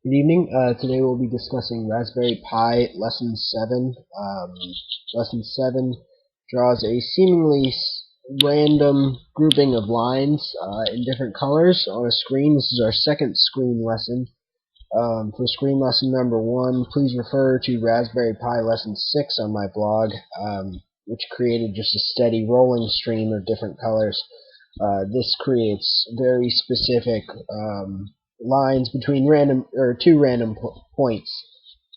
Good evening. Today we'll be discussing Raspberry Pi Lesson 7. Lesson 7 draws a seemingly random grouping of lines in different colors on a screen. This is our second screen lesson. For screen lesson number 1, please refer to Raspberry Pi Lesson 6 on my blog, which created just a steady rolling stream of different colors. This creates very specific lines between two random points,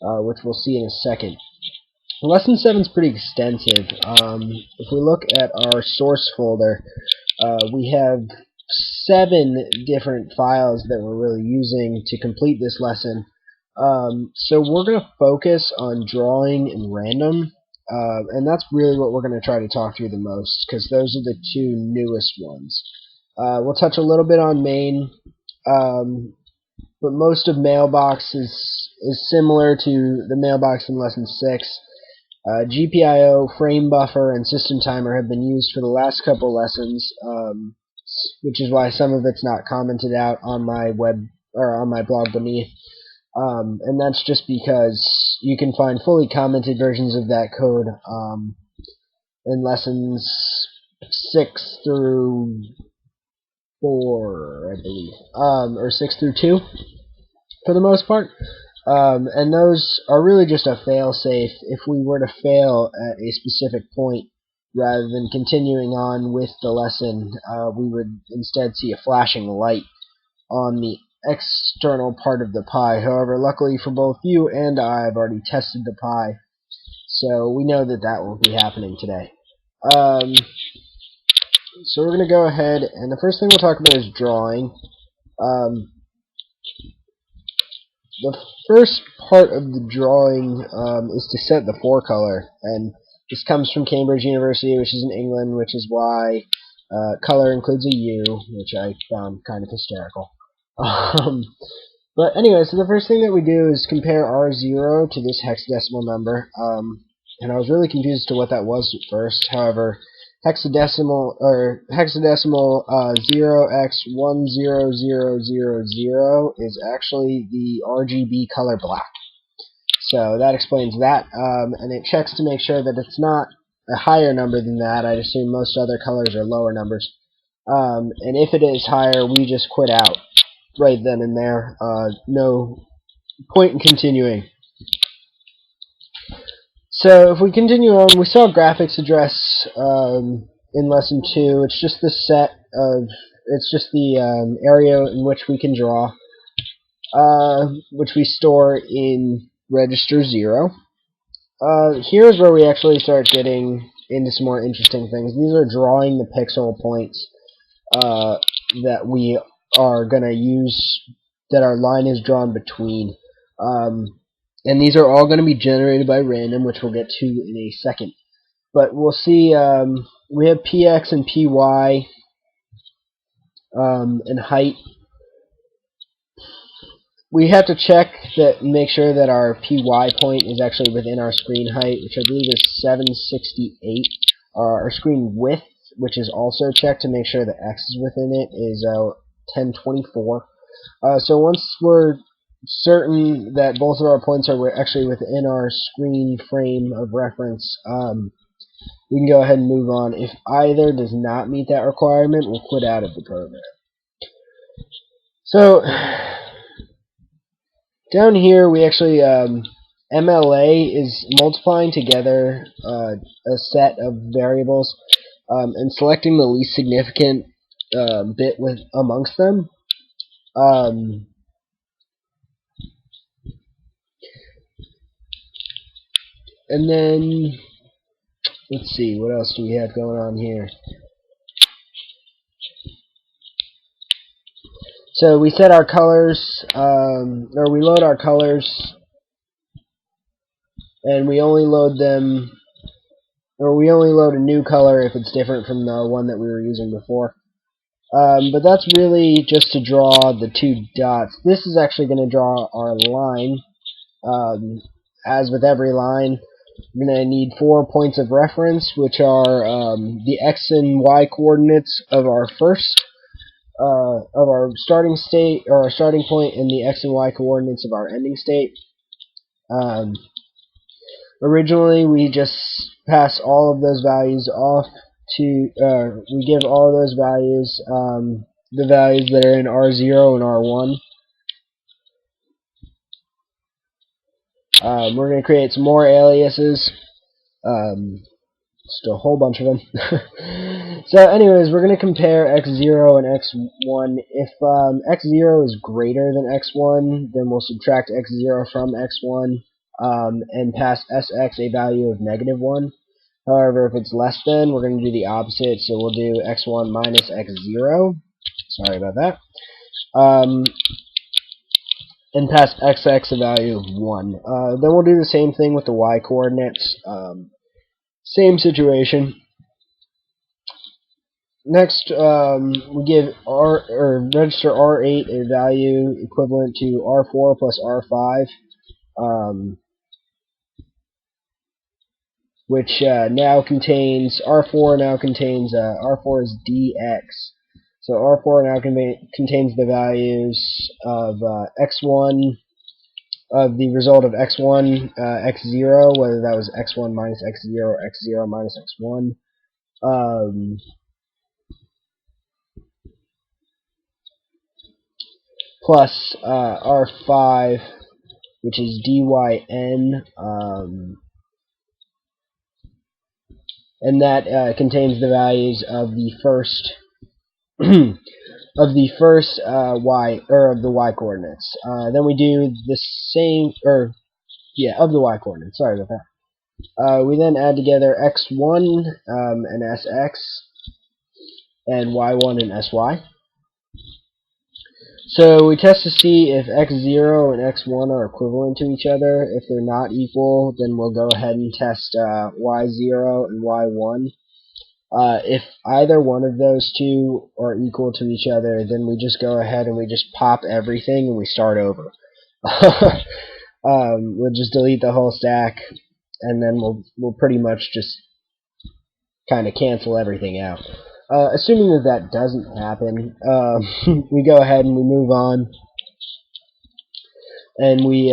which we'll see in a second. Lesson 7 is pretty extensive. If we look at our source folder, we have 7 different files that we're really using to complete this lesson. So we're going to focus on drawing and random, and that's really what we're going to try to talk through the most, because those are the 2 newest ones. We'll touch a little bit on main, but most of mailbox is similar to the mailbox in lesson 6. GPIO, frame buffer, and system timer have been used for the last couple lessons, which is why some of it's not commented out on my on my blog beneath. And that's just because you can find fully commented versions of that code in lessons 6 through 4, I believe, or 6 through 2 for the most part. And those are really just a fail-safe. If we were to fail at a specific point, rather than continuing on with the lesson, we would instead see a flashing light on the external part of the Pi. However, luckily for both you and I have already tested the Pi, so we know that that won't be happening today. So we're going to go ahead, and the first thing we'll talk about is drawing. The first part of the drawing is to set the forecolor, and this comes from Cambridge University, which is in England, which is why color includes a U, which I found kind of hysterical. But anyway, so the first thing that we do is compare R0 to this hexadecimal number, and I was really confused as to what that was at first. However, hexadecimal 0x10000 is actually the RGB color black. So that explains that, and it checks to make sure that it's not a higher number than that. I'd assume most other colors are lower numbers. And if it is higher, we just quit out right then and there. No point in continuing. So if we continue on, we saw graphics address in lesson 2. It's just the area in which we can draw, which we store in register 0. Here's where we actually start getting into some more interesting things. These are drawing the pixel points that we are going to use, that our line is drawn between. And these are all going to be generated by random, which we'll get to in a second. But we'll see, we have px and py and height. We have to check that, make sure that our py point is actually within our screen height, which I believe is 768. Our screen width, which is also checked to make sure the x is within it, is 1024. So once we're certain that both of our points are actually within our screen frame of reference, we can go ahead and move on. If either does not meet that requirement, we'll quit out of the program. So down here we actually MLA is multiplying together a set of variables and selecting the least significant bit amongst them. And then, let's see, what else do we have going on here? So we set our colors, or we load our colors, and we only load them, or we only load a new color if it's different from the one that we were using before. But that's really just to draw the 2 dots. This is actually going to draw our line. As with every line, we're going to need 4 points of reference, which are the x and y coordinates of our first of our starting state, or our starting point, and the x and y coordinates of our ending state. Originally, we just pass all of those values off to, we give all of those values, the values that are in R0 and R1. We're going to create some more aliases, just a whole bunch of them. So anyways, we're going to compare x0 and x1. If x0 is greater than x1, then we'll subtract x0 from x1, and pass sx a value of -1. However, if it's less than, we're going to do the opposite, so we'll do x1 minus x0. Sorry about that. And pass xx a value of 1. Then we'll do the same thing with the y coordinates. Same situation. Next, we give register R8 a value equivalent to R4 plus R5, which now contains R4. Now contains R4 is dx. So R4 now contains the values of x1, of the result of x1, x0, whether that was x1 minus x0 or x0 minus x1. Plus R5, which is dyn, and that contains the values of the first of the first y, or of the y coordinates. Then we do the same, of the y coordinates. Sorry about that. We then add together x1 and sx, and y1 and sy. So we test to see if x0 and x1 are equivalent to each other. If they're not equal, then we'll go ahead and test y0 and y1. If either one of those two are equal to each other, then we just go ahead and we just pop everything and we start over. We'll just delete the whole stack, and then we'll pretty much just kind of cancel everything out. Assuming that doesn't happen, we go ahead and we move on, and we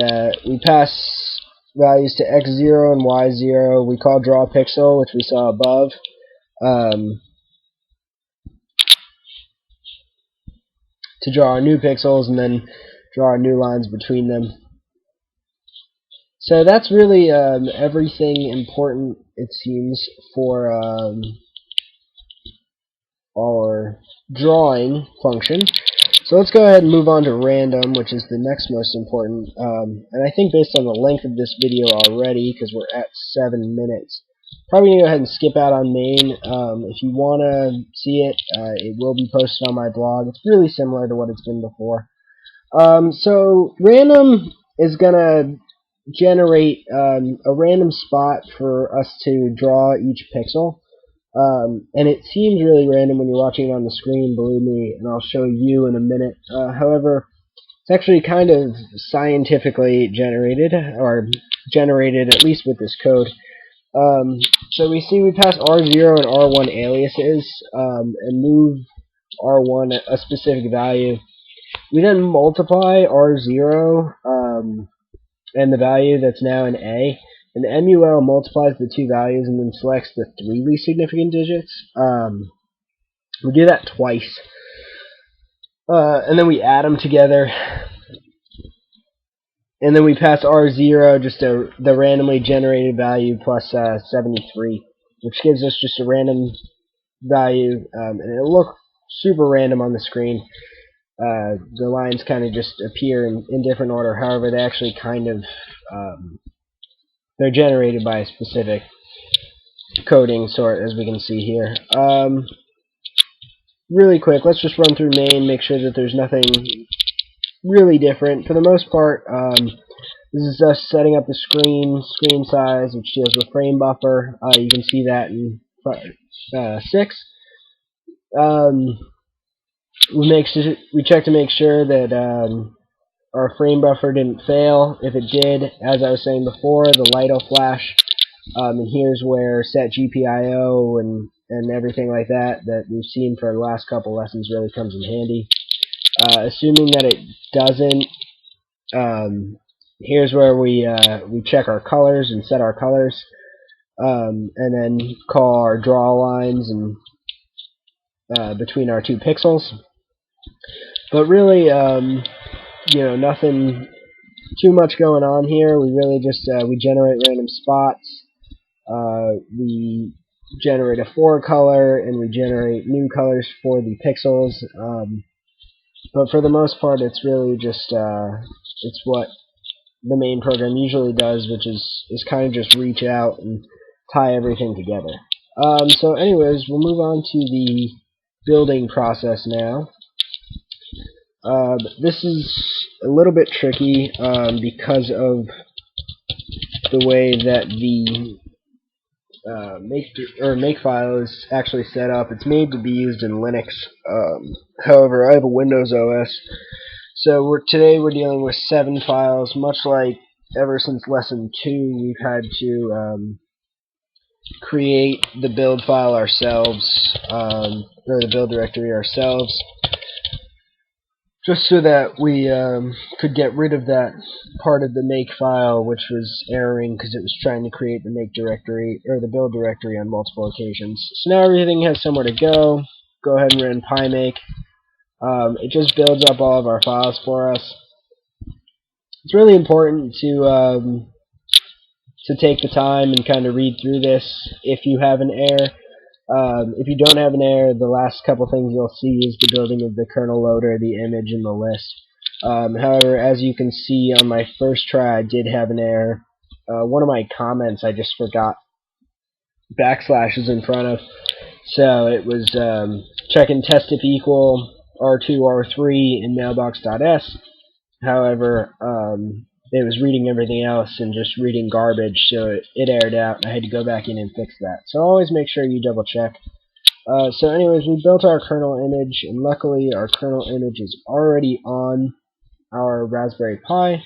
pass values to x0 and y0. We call draw pixel, which we saw above. To draw our new pixels, and then draw our new lines between them. So that's really everything important, it seems, for our drawing function. So let's go ahead and move on to random, which is the next most important. And I think based on the length of this video already, because we're at 7 minutes, probably going to go ahead and skip out on main. If you want to see it, it will be posted on my blog. It's really similar to what it's been before. So random is going to generate a random spot for us to draw each pixel. And it seems really random when you're watching it on the screen, believe me, and I'll show you in a minute. However, it's actually kind of scientifically generated, or generated at least with this code. So we see we pass R0 and R1 aliases, and move R1 a specific value. We then multiply R0 and the value that's now in A, and the MUL multiplies the two values and then selects the 3 least significant digits. We do that twice. And then we add them together. And then we pass R0, just the randomly generated value, plus 73, which gives us just a random value. And it'll look super random on the screen. The lines kind of just appear in different order. However, they actually kind of... they're generated by a specific coding sort, as we can see here. Really quick, let's just run through main, make sure that there's nothing really different. For the most part, this is us setting up the screen size, which deals with frame buffer. You can see that in 6. We check to make sure that our frame buffer didn't fail. If it did, as I was saying before, the light will flash. And here's where set GPIO and and everything like that we've seen for the last couple lessons really comes in handy. Assuming that it doesn't, here's where we check our colors and set our colors, and then call our draw lines and between our two pixels. But really, nothing too much going on here. We really just we generate random spots. We generate a for color, and we generate new colors for the pixels. But for the most part, it's really just it's what the main program usually does, which is kind of just reach out and tie everything together. So anyways, we'll move on to the building process now. This is a little bit tricky because of the way that the Makefile is actually set up. It's made to be used in Linux. However, I have a Windows OS, so today we're dealing with 7 files. Much like ever since lesson 2, we've had to create the build file ourselves, or the build directory ourselves, just so that we could get rid of that part of the make file which was erroring because it was trying to create the make directory or the build directory on multiple occasions. So now everything has somewhere to go. Go ahead and run pymake. It just builds up all of our files for us. It's really important to take the time and kind of read through this if you have an error. If you don't have an error, the last couple things you'll see is the building of the kernel loader, the image, and the list. However, as you can see on my first try, I did have an error. One of my comments I just forgot backslashes in front of, so it was checking test if equal R2, R3 in mailbox.s. However, it was reading everything else and just reading garbage, so it aired out, and I had to go back in and fix that. So always make sure you double check. So anyways, we built our kernel image, and luckily our kernel image is already on our Raspberry Pi.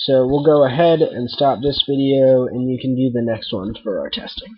So we'll go ahead and stop this video, and you can do the next one for our testing.